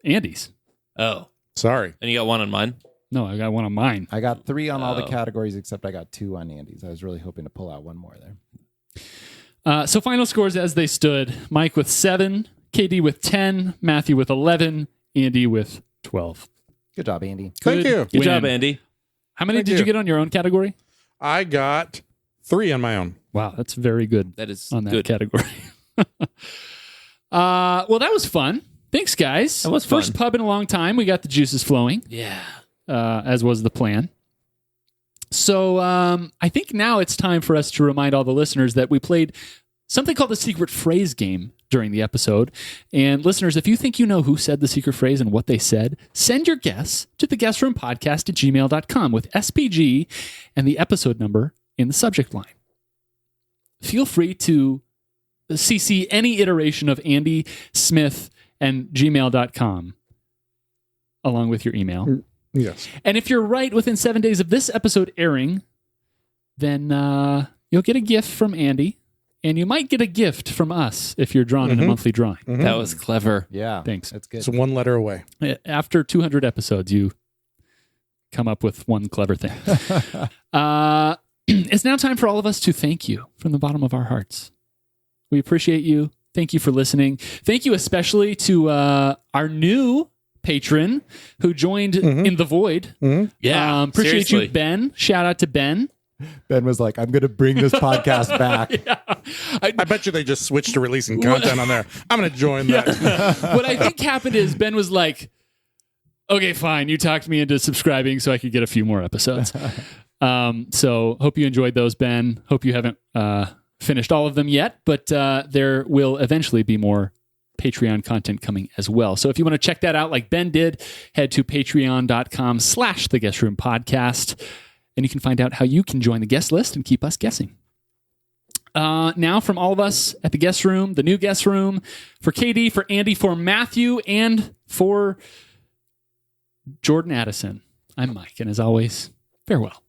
Speaker 1: Andy's.
Speaker 2: Oh.
Speaker 3: Sorry.
Speaker 2: And you got 1 on mine?
Speaker 1: No, I got 1 on mine.
Speaker 4: I got 3 on all the
Speaker 2: Oh.
Speaker 4: categories except I got 2 on Andy's. I was really hoping to pull out 1 more there.
Speaker 1: So final scores as they stood: Mike with 7, KD with 10, Matthew with 11, Andy with 12.
Speaker 4: Good job, Andy.
Speaker 3: Thank you.
Speaker 2: Good
Speaker 1: win.
Speaker 2: job, Andy.
Speaker 1: How many
Speaker 3: Thank
Speaker 1: did
Speaker 3: you.
Speaker 1: you get on your own category?
Speaker 3: I got 3 on my own.
Speaker 1: Wow, that's very good.
Speaker 2: That is
Speaker 1: on that
Speaker 2: good.
Speaker 1: category. Well, that was fun. Thanks, guys.
Speaker 2: That was fun.
Speaker 1: First pub in a long time. We got the juices flowing.
Speaker 2: Yeah.
Speaker 1: As was the plan. So I think now it's time for us to remind all the listeners that we played something called the secret phrase game during the episode. And listeners, if you think you know who said the secret phrase and what they said, send your guess to the guestroompodcast@gmail.com with SPG and the episode number in the subject line. Feel free to CC any iteration of Andy Smith and gmail.com along with your email.
Speaker 3: Yes.
Speaker 1: And if you're right within 7 days of this episode airing, then you'll get a gift from Andy, and you might get a gift from us if you're drawn in a monthly drawing.
Speaker 2: That was clever.
Speaker 4: Yeah.
Speaker 1: Thanks.
Speaker 4: That's good.
Speaker 3: It's 1 letter away.
Speaker 1: After 200 episodes, you come up with one clever thing. It's now time for all of us to thank you from the bottom of our hearts. We appreciate you. Thank you for listening. Thank you especially to our new patron who joined in the void.
Speaker 2: Yeah.
Speaker 1: Appreciate
Speaker 2: seriously.
Speaker 1: you, Ben. Shout out to Ben.
Speaker 4: Ben was like, I'm going to bring this podcast back.
Speaker 3: I bet you they just switched to releasing content on there. I'm going to join that.
Speaker 1: What I think happened is Ben was like, okay, fine. You talked me into subscribing so I could get a few more episodes. So hope you enjoyed those, Ben. Hope you haven't finished all of them yet, but there will eventually be more Patreon content coming as well. So if you want to check that out like Ben did, head to patreon.com/the guest room podcast, and you can find out how you can join the guest list and keep us guessing. Now from all of us at the guest room, the new guest room, for KD, for Andy, for Matthew, and for Jordan Addison, I'm Mike. And as always, farewell.